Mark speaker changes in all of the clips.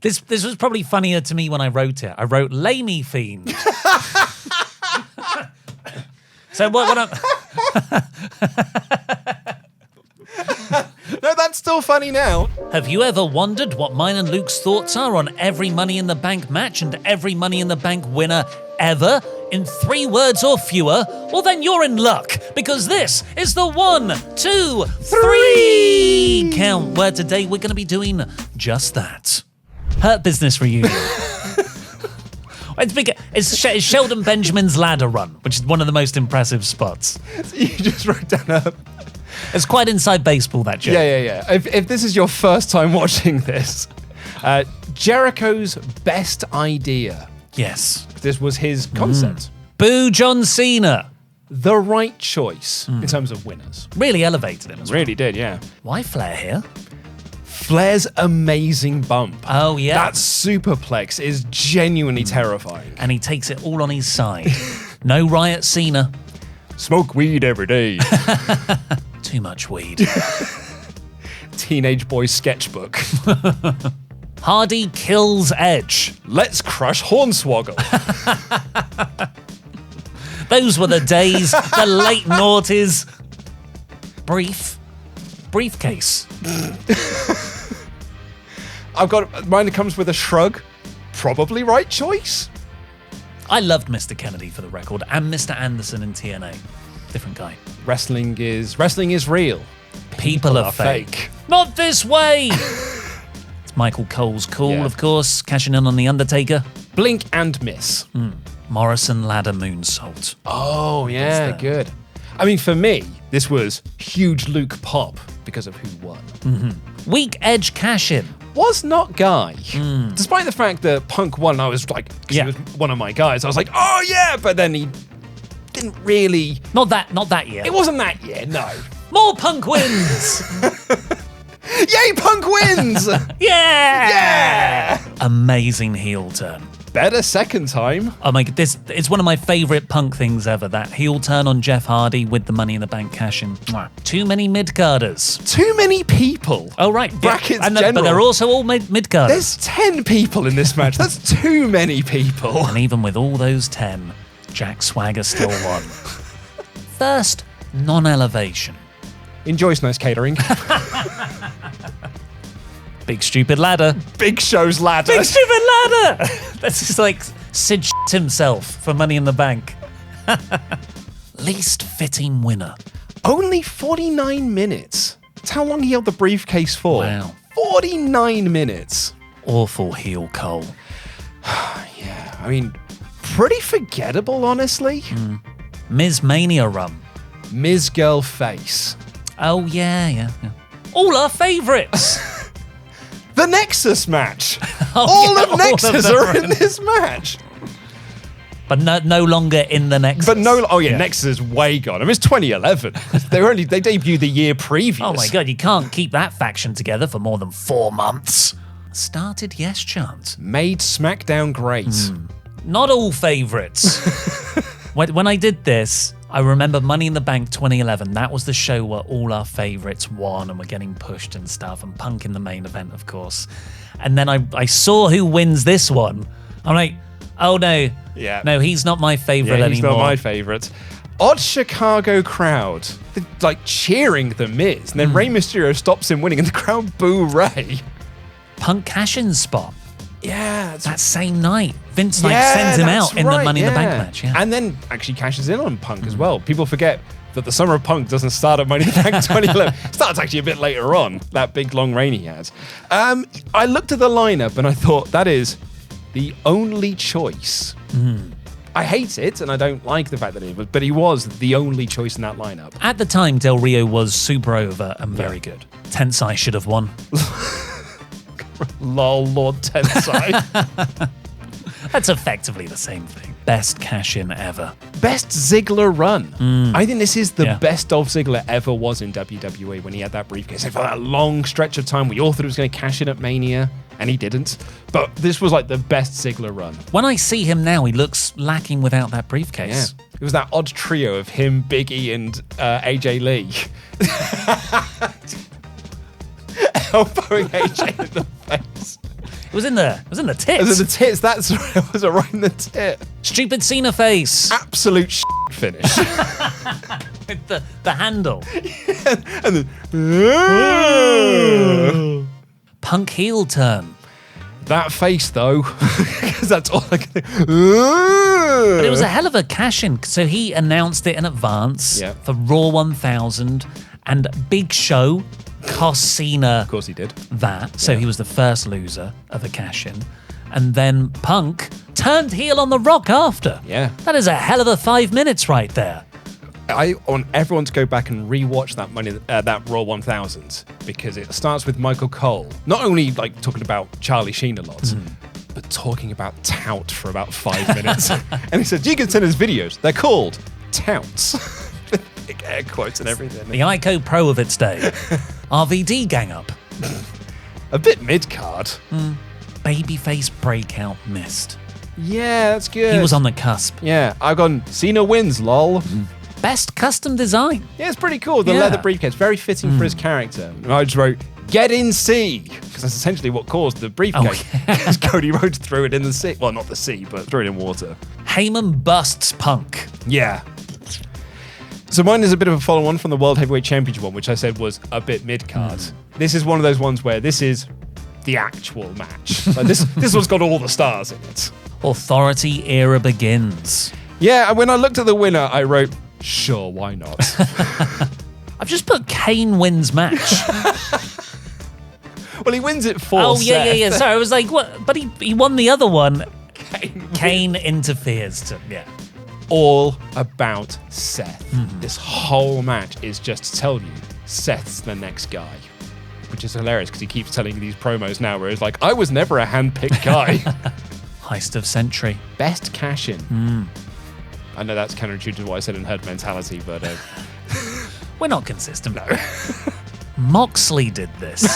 Speaker 1: This was probably funnier to me when I wrote it. I wrote Lamey Fiend. So what I'm...
Speaker 2: No, that's still funny now.
Speaker 1: Have you ever wondered what mine and Luke's thoughts are on every Money in the Bank match and every Money in the Bank winner ever in 3 words or fewer? Well, then you're in luck, because this is the 1, 2, 3 count, where today we're going to be doing just that. Hurt Business reunion. It's Sheldon Benjamin's ladder run, which is one of the most impressive spots.
Speaker 2: So you just wrote down
Speaker 1: It's quite inside baseball, that joke.
Speaker 2: Yeah. If this is your first time watching this, Jericho's best idea.
Speaker 1: Yes.
Speaker 2: This was his concept.
Speaker 1: Boo John Cena.
Speaker 2: The right choice in terms of winners.
Speaker 1: Really elevated him as well.
Speaker 2: Really did, yeah.
Speaker 1: Why Flair here?
Speaker 2: Flair's amazing bump.
Speaker 1: Oh, yeah.
Speaker 2: That superplex is genuinely terrifying.
Speaker 1: And he takes it all on his side. No Riot Cena.
Speaker 2: Smoke weed every day.
Speaker 1: Too much weed.
Speaker 2: Teenage boy sketchbook.
Speaker 1: Hardy kills Edge.
Speaker 2: Let's crush Hornswoggle.
Speaker 1: Those were the days, the late noughties. Briefcase.
Speaker 2: I've got mine that comes with a shrug. Probably right choice.
Speaker 1: I loved Mr. Kennedy, for the record, and Mr. Anderson in TNA. Different guy.
Speaker 2: Wrestling is real.
Speaker 1: People are fake. Not this way! It's Michael Cole's Cool, of course, cashing in on The Undertaker.
Speaker 2: Blink and miss.
Speaker 1: Morrison ladder moonsault.
Speaker 2: Oh, yeah, good. I mean, for me, this was huge Luke pop because of who won.
Speaker 1: Mm-hmm. Weak Edge cash-in.
Speaker 2: Was not Guy. Despite the fact that Punk won, I was like, he was one of my guys. I was like, oh yeah, but then he didn't really.
Speaker 1: Not that year.
Speaker 2: It wasn't that year, no.
Speaker 1: More Punk wins.
Speaker 2: Yay, Punk wins!
Speaker 1: Yeah! Amazing heel turn.
Speaker 2: Better second time.
Speaker 1: Oh my god, it's one of my favourite Punk things ever, that heel turn on Jeff Hardy with the Money in the Bank cash-in. Too many mid-carders.
Speaker 2: Too many people.
Speaker 1: Oh, right.
Speaker 2: Brackets
Speaker 1: general. But they're also all mid-carders.
Speaker 2: There's 10 people in this match. That's too many people.
Speaker 1: And even with all those 10, Jack Swagger still won. First, non-elevation.
Speaker 2: Enjoy Nice Catering.
Speaker 1: Big Stupid Ladder.
Speaker 2: Big Show's ladder.
Speaker 1: Big Stupid Ladder! That's just like Sid himself for Money in the Bank. Least fitting winner.
Speaker 2: Only 49 minutes. That's how long he held the briefcase for.
Speaker 1: Wow.
Speaker 2: 49 minutes.
Speaker 1: Awful heel Cole.
Speaker 2: Yeah, I mean, pretty forgettable, honestly.
Speaker 1: Ms. Mania run.
Speaker 2: Ms. Girl Face.
Speaker 1: Oh, yeah. All our favourites.
Speaker 2: The Nexus match. All of Nexus are in this match.
Speaker 1: But no longer in the Nexus.
Speaker 2: But Nexus is way gone. I mean, it's 2011. they debuted the year previous.
Speaker 1: Oh my god, you can't keep that faction together for more than 4 months. Started Yes Chant.
Speaker 2: Made SmackDown great.
Speaker 1: Not all favourites. When I did this, I remember Money in the Bank 2011. That was the show where all our favourites won and were getting pushed and stuff, and Punk in the main event, of course. And then I saw who wins this one. I'm like, oh no.
Speaker 2: Yeah.
Speaker 1: No, he's not my favourite anymore.
Speaker 2: He's not my favourite. Odd Chicago crowd. They're, like cheering The Miz. And then Rey Mysterio stops him winning and the crowd boo Rey.
Speaker 1: Punk cash-in spot.
Speaker 2: Yeah.
Speaker 1: That same night. Vince sends him out in the Money in the Bank match. Yeah.
Speaker 2: And then actually cashes in on Punk as well. People forget that the Summer of Punk doesn't start at Money in the Bank 2011. It starts actually a bit later on, that big long reign he has. I looked at the lineup and I thought, that is the only choice. I hate it and I don't like the fact that he was, but he was the only choice in that lineup.
Speaker 1: At the time, Del Rio was super over and very good. Tensai should have won.
Speaker 2: Lol, Lord Tensai.
Speaker 1: That's effectively the same thing. Best cash-in ever.
Speaker 2: Best Ziggler run. I think this is the best Dolph Ziggler ever was in WWE when he had that briefcase. For that long stretch of time, we all thought he was going to cash in at Mania, and he didn't. But this was like the best Ziggler run.
Speaker 1: When I see him now, he looks lacking without that briefcase.
Speaker 2: Yeah. It was that odd trio of him, Big E, and AJ Lee. Elbowing AJ in the face.
Speaker 1: It was in the
Speaker 2: It was in
Speaker 1: tits.
Speaker 2: the tits. That's right. It was right in the tit.
Speaker 1: Stupid Cena face.
Speaker 2: Absolute finish.
Speaker 1: With the handle.
Speaker 2: And then
Speaker 1: Punk heel turn.
Speaker 2: that face though, because that's all I can.
Speaker 1: But it was a hell of a cash-in. So he announced it in advance for Raw 1000, and Big Show cost Cena.
Speaker 2: Of course he did.
Speaker 1: That. So he was the first loser of a cash-in. And then Punk turned heel on The Rock after.
Speaker 2: Yeah.
Speaker 1: That is a hell of a 5 minutes right there.
Speaker 2: I want everyone to go back and rewatch that Raw 1000 because it starts with Michael Cole, not only like talking about Charlie Sheen a lot, but talking about tout for about 5 minutes. And he said, you can send us videos. They're called touts. Big air quotes and everything.
Speaker 1: The Ico Pro of its day. RVD gang up.
Speaker 2: A bit mid-card.
Speaker 1: Babyface breakout missed.
Speaker 2: Yeah, that's good.
Speaker 1: He was on the cusp.
Speaker 2: Yeah, I've gone, Cena wins, lol.
Speaker 1: Best custom design.
Speaker 2: Yeah, it's pretty cool. The leather briefcase, very fitting for his character. And I just wrote, get in sea, because that's essentially what caused the briefcase. Because Cody Rhodes threw it in the sea. Well, not the sea, but threw it in water.
Speaker 1: Heyman busts Punk.
Speaker 2: Yeah. So mine is a bit of a follow-on from the World Heavyweight Championship one, which I said was a bit mid-card. This is one of those ones where this is the actual match. Like this one's got all the stars in it.
Speaker 1: Authority era begins.
Speaker 2: Yeah, and when I looked at the winner, I wrote, sure, why not?
Speaker 1: I've just put Kane wins match.
Speaker 2: Well, he wins it for
Speaker 1: Oh,
Speaker 2: Seth.
Speaker 1: yeah. Sorry, I was like, what? But he won the other one. Kane interferes to,
Speaker 2: All about Seth. This whole match is just to tell you Seth's the next guy. Which is hilarious because he keeps telling you these promos now where it's like, I was never a hand-picked guy.
Speaker 1: Heist of century.
Speaker 2: Best cash-in. I know that's counterintuitive to what I said in herd mentality, but...
Speaker 1: We're not consistent. No. Moxley did this.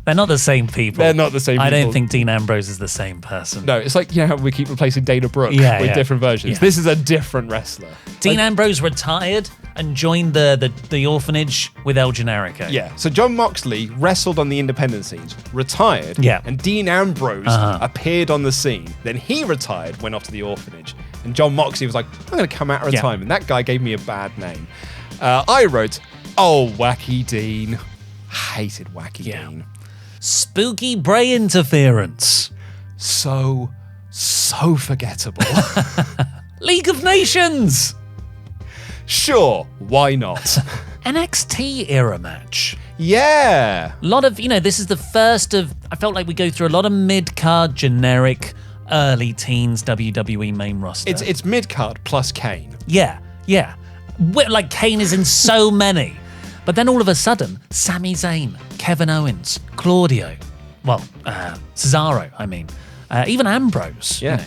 Speaker 1: They're not the same people.
Speaker 2: They're not the same people.
Speaker 1: I don't think Dean Ambrose is the same person.
Speaker 2: No, it's like, how we keep replacing Dana Brooke with different versions.
Speaker 1: Yeah.
Speaker 2: This is a different wrestler.
Speaker 1: Dean Ambrose retired and joined the orphanage with El Generico.
Speaker 2: Yeah. So John Moxley wrestled on the independent scenes, retired, and Dean Ambrose appeared on the scene. Then he retired, went off to the orphanage, and John Moxley was like, I'm going to come out of time. And that guy gave me a bad name. I wrote, oh, Wacky Dean. Hated Wacky Dean.
Speaker 1: Spooky Bray interference.
Speaker 2: So forgettable.
Speaker 1: League of Nations.
Speaker 2: Sure, why not?
Speaker 1: NXT era match.
Speaker 2: Yeah.
Speaker 1: A lot of, this is the first of, I felt like we go through a lot of mid-card, generic, early teens WWE main roster.
Speaker 2: It's mid-card plus Kane.
Speaker 1: Yeah. Like Kane is in so many. But then all of a sudden, Sami Zayn, Kevin Owens, Claudio, Cesaro, even Ambrose.
Speaker 2: Yeah.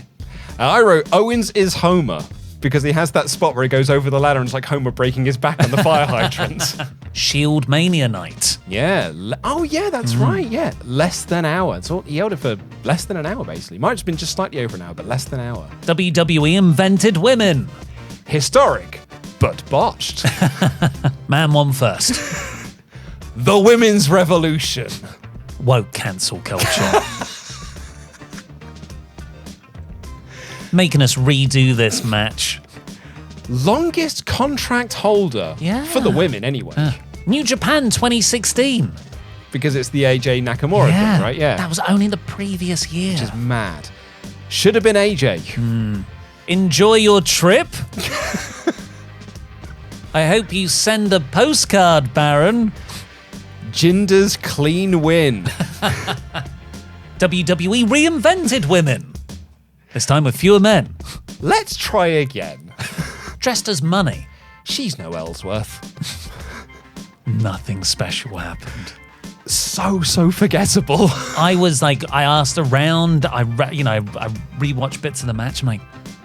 Speaker 2: I wrote, Owens is Homer, because he has that spot where he goes over the ladder and it's like Homer breaking his back on the fire hydrant.
Speaker 1: Shield Mania night.
Speaker 2: Yeah. That's right. Yeah. Less than an hour. So he held it for less than an hour, basically. Might have just been just slightly over an hour, but less than an hour.
Speaker 1: WWE invented women.
Speaker 2: Historic, but botched.
Speaker 1: Man won first.
Speaker 2: The Women's Revolution.
Speaker 1: Woke cancel culture. Making us redo this match.
Speaker 2: Longest contract holder.
Speaker 1: Yeah.
Speaker 2: For the women, anyway.
Speaker 1: New Japan 2016.
Speaker 2: Because it's the AJ Nakamura thing, right? Yeah.
Speaker 1: That was only the previous year.
Speaker 2: Which is mad. Should have been AJ.
Speaker 1: Enjoy your trip. I hope you send a postcard, Baron.
Speaker 2: Jinder's clean win.
Speaker 1: WWE reinvented women. This time with fewer men.
Speaker 2: Let's try again.
Speaker 1: Dressed as money.
Speaker 2: She's no Ellsworth.
Speaker 1: Nothing special happened.
Speaker 2: So forgettable.
Speaker 1: I was like, I asked around, I rewatched bits of the match. I'm like,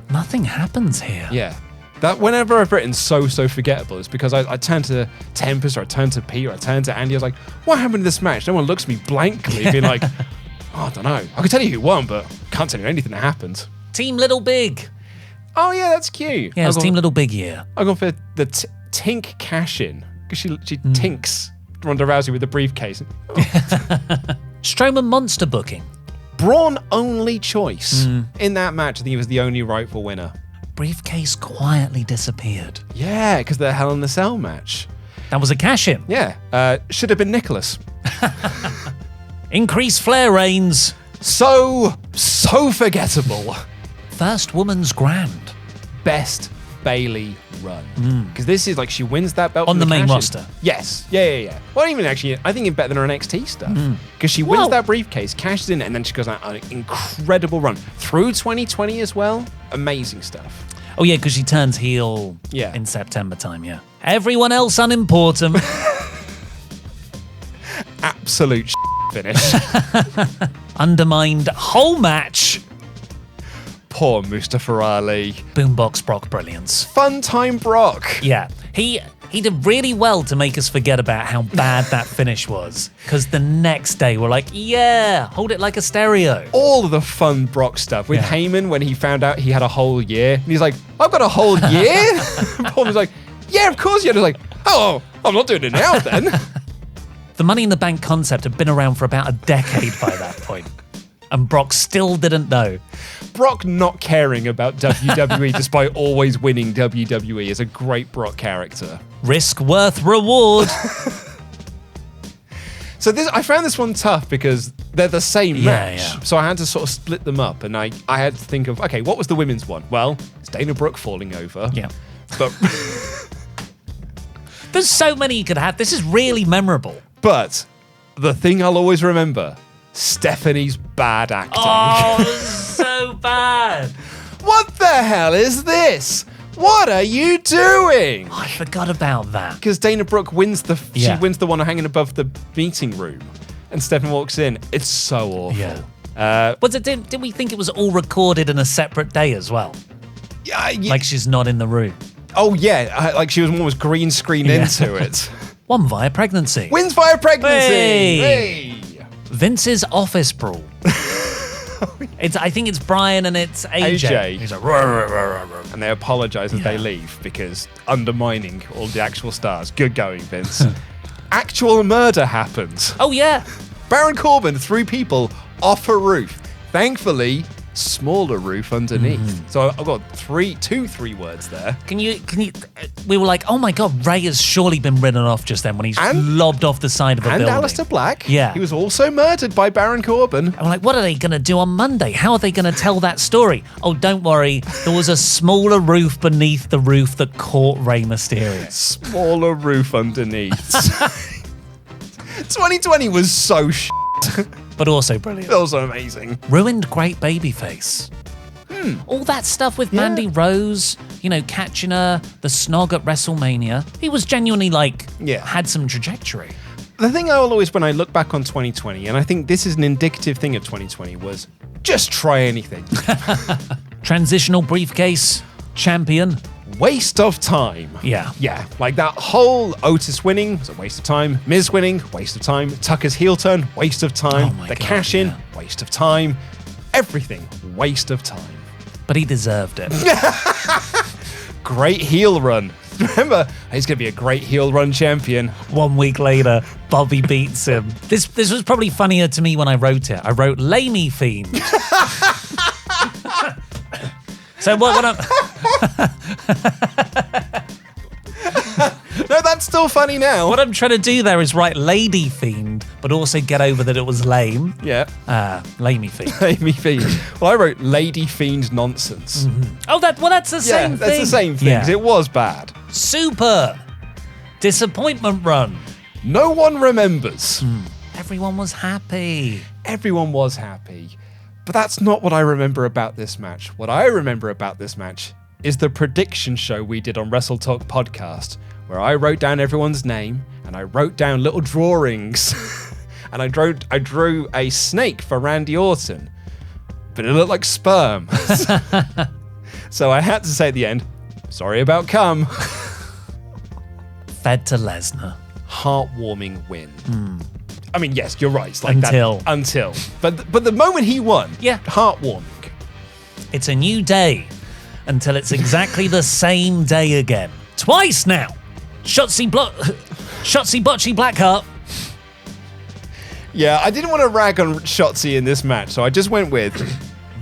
Speaker 1: nothing happens here.
Speaker 2: Yeah. That whenever I've written so forgettable, it's because I turn to Tempest or I turn to Pete or I turn to Andy. I was like, what happened in this match? No one looks at me blankly, being like, I don't know. I can tell you who won, but can't tell you anything that happened.
Speaker 1: Team Little Big.
Speaker 2: Oh yeah, that's cute.
Speaker 1: Yeah, it's Team Little Big year.
Speaker 2: I gone for the Tink cash in because she tinks Ronda Rousey with the briefcase.
Speaker 1: Strowman monster booking.
Speaker 2: Braun only choice in that match. I think he was the only rightful winner.
Speaker 1: Briefcase quietly disappeared.
Speaker 2: Yeah, because the Hell in the Cell match.
Speaker 1: That was a cash-in.
Speaker 2: Yeah, should have been Nicholas.
Speaker 1: Increased Flair reigns.
Speaker 2: So forgettable.
Speaker 1: First woman's grand.
Speaker 2: Best Bailey run. Because this is like she wins that belt
Speaker 1: On
Speaker 2: from
Speaker 1: the main
Speaker 2: cash-in.
Speaker 1: roster.
Speaker 2: Yes. Yeah. Well, even actually, I think it's better than her NXT stuff. Because she wins
Speaker 1: Well-
Speaker 2: that briefcase, cashes in, and then she goes on an incredible run through 2020 as well. Amazing stuff.
Speaker 1: Oh yeah, because she turns heel
Speaker 2: Yeah.
Speaker 1: in September time, yeah. Everyone else unimportant.
Speaker 2: Absolute finish.
Speaker 1: Undermined whole match.
Speaker 2: Poor Mustafa Ali.
Speaker 1: Boombox Brock brilliance.
Speaker 2: Fun time Brock.
Speaker 1: Yeah, he did really well to make us forget about how bad that finish was. Because the next day we're like, yeah, hold it like a stereo.
Speaker 2: All of the fun Brock stuff with
Speaker 1: Yeah.
Speaker 2: Heyman when he found out he had a whole year. And he's like, I've got a whole year? Paul was like, yeah, of course you had. I was like, oh, I'm not doing it now then.
Speaker 1: The Money in the Bank concept had been around for about a decade by that point. And Brock still didn't know.
Speaker 2: Brock not caring about WWE despite always winning WWE is a great Brock character.
Speaker 1: Risk worth reward.
Speaker 2: So I found this one tough because they're the same
Speaker 1: Yeah,
Speaker 2: match.
Speaker 1: yeah.
Speaker 2: So I had to sort of split them up, and I had to think of, okay, what was the women's one? Well, it's Dana Brooke falling over.
Speaker 1: Yeah.
Speaker 2: But
Speaker 1: There's so many you could have. This is really memorable.
Speaker 2: but the thing I'll always remember, Stephanie's bad acting.
Speaker 1: Oh, so bad.
Speaker 2: What the hell is this? What are you doing?
Speaker 1: I forgot about that.
Speaker 2: Because Dana Brooke wins
Speaker 1: Yeah.
Speaker 2: she wins the one hanging above the meeting room, and Stephanie walks in. It's so awful.
Speaker 1: Yeah. Was it? Did we think it was all recorded in a separate day as well?
Speaker 2: Yeah,
Speaker 1: Like she's not in the room.
Speaker 2: oh yeah, like she was almost green screened
Speaker 1: Yeah.
Speaker 2: into it.
Speaker 1: One via pregnancy.
Speaker 2: Wins via pregnancy.
Speaker 1: Hey.
Speaker 2: Hey.
Speaker 1: Vince's office brawl. I think it's Brian and it's AJ.
Speaker 2: AJ.
Speaker 1: He's like, "Rah, rah, rah, rah, rah."
Speaker 2: And they apologize as they
Speaker 1: Yeah.
Speaker 2: leave because undermining all the actual stars. Good going, Vince. Actual murder happens.
Speaker 1: Oh yeah.
Speaker 2: Baron Corbin threw people off a roof. Thankfully, smaller roof underneath. So I've got two, three words there.
Speaker 1: Can you? We were like, oh my god, Ray has surely been ridden off just then when he's
Speaker 2: And-
Speaker 1: lobbed off the side of a
Speaker 2: And
Speaker 1: building.
Speaker 2: Alistair Black.
Speaker 1: Yeah.
Speaker 2: He was also murdered by Baron Corbin.
Speaker 1: I'm like, what are they going to do on Monday? How are they going to tell that story? Oh, don't worry. There was a smaller roof beneath the roof that caught Rey Mysterio.
Speaker 2: Smaller roof underneath. 2020 was so
Speaker 1: But also brilliant.
Speaker 2: also amazing.
Speaker 1: Ruined great babyface. All that stuff with Mandy Rose, catching her, the snog at WrestleMania. He was genuinely had some trajectory.
Speaker 2: The thing I will always, when I look back on 2020, and I think this is an indicative thing of 2020, was just try anything.
Speaker 1: Transitional briefcase, champion.
Speaker 2: Waste of time.
Speaker 1: Yeah.
Speaker 2: Yeah, like that whole Otis winning was a waste of time. Miz winning, waste of time. Tucker's heel turn, waste of time.
Speaker 1: Oh my
Speaker 2: The
Speaker 1: God,
Speaker 2: cash in,
Speaker 1: yeah.
Speaker 2: waste of time. Everything, waste of time.
Speaker 1: But he deserved it.
Speaker 2: Great heel run. Remember, he's going to be a great heel run champion.
Speaker 1: 1 week later, Bobby beats him. This was probably funnier to me when I wrote it. I wrote Lamey Fiend. So what I'm...
Speaker 2: No, that's still funny now.
Speaker 1: What I'm trying to do there is write Lady Fiend, but also get over that it was lame.
Speaker 2: Yeah.
Speaker 1: Lamey Fiend.
Speaker 2: Amy Fiend. Well, I wrote Lady Fiend Nonsense.
Speaker 1: Oh, that's the
Speaker 2: Yeah,
Speaker 1: same thing.
Speaker 2: that's the same thing, 'cause it was bad.
Speaker 1: Super. Disappointment run.
Speaker 2: No one remembers.
Speaker 1: Everyone was happy.
Speaker 2: Everyone was happy. But that's not what I remember about this match. What I remember about this match is the prediction show we did on WrestleTalk podcast, where I wrote down everyone's name and I wrote down little drawings. And I drew a snake for Randy Orton, but it looked like sperm. So I had to say at the end, sorry about cum.
Speaker 1: Fed to Lesnar.
Speaker 2: Heartwarming win. I mean, yes, you're right. It's like
Speaker 1: Until.
Speaker 2: that. Until. But the moment he won,
Speaker 1: Yeah.
Speaker 2: heartwarming.
Speaker 1: It's a new day until it's exactly the same day again. Twice now. Shotzi Botchy Blackheart
Speaker 2: Yeah, I didn't want to rag on Shotzi in this match, so I just went with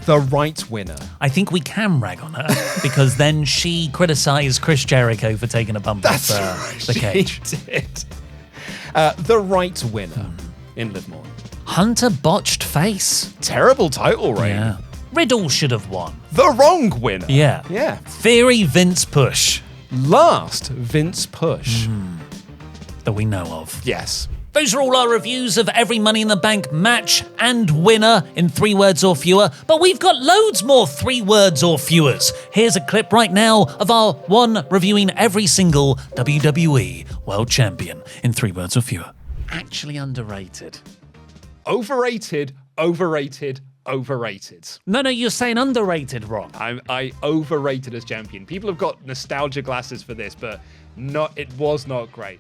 Speaker 2: the right winner.
Speaker 1: I think we can rag on her because then she criticised Chris Jericho for taking a bump off the cage.
Speaker 2: She did. The right winner in Liv Morgan.
Speaker 1: Hunter botched face.
Speaker 2: Terrible title reign.
Speaker 1: Yeah. Riddle should have won.
Speaker 2: The wrong winner.
Speaker 1: Yeah.
Speaker 2: Yeah.
Speaker 1: Theory Vince push.
Speaker 2: Last Vince push.
Speaker 1: That we know of.
Speaker 2: Yes.
Speaker 1: Those are all our reviews of every Money in the Bank match and winner in 3 words or fewer, but we've got loads more 3 words or fewers. Here's a clip right now of our one reviewing every single WWE World Champion in 3 words or fewer. Actually underrated.
Speaker 2: Overrated, overrated, overrated.
Speaker 1: No, you're saying underrated wrong.
Speaker 2: I overrated as champion. People have got nostalgia glasses for this, but it was not great.